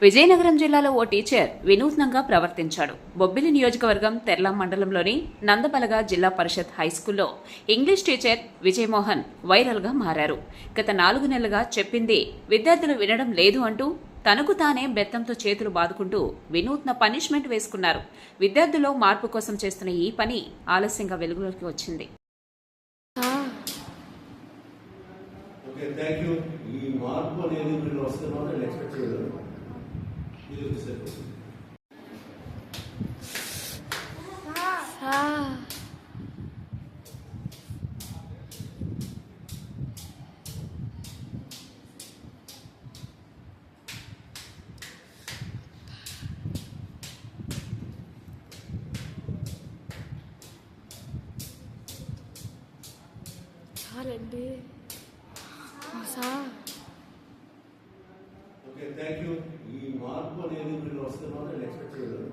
విజయనగరం జిల్లాలో ఓ టీచర్ వినూత్నంగా ప్రవర్తించాడు. బొబ్బిలి నియోజకవర్గం తెర్లాం మండలంలోని నందబలగ జిల్లా పరిషత్ హైస్కూల్లో ఇంగ్లీష్ టీచర్ విజయమోహన్ వైరల్గా మారారు. గత 4 నెలలుగా చెప్పింది విద్యార్థులు వినడం లేదు అంటూ తనకు తానే బెత్తంతో చేతులు బాదుకుంటూ వినూత్న పనిష్మెంట్ వేసుకున్నారు. విద్యార్థుల్లో మార్పు కోసం చేస్తున్న ఈ పని ఆలస్యంగా వెలుగులోకి వచ్చింది. Okay, thank you. ఈ మార్పు అనేది మీరు వస్తే మాత్రం ఎక్స్పెక్ట్ చేయలేదు. ఇది వచ్చేసరికి చాలండి. Okay, thank you. ఈ మార్పు అనేది మీరు వస్తే మాత్రం ఎక్స్పెక్ట్ చేయలేదు.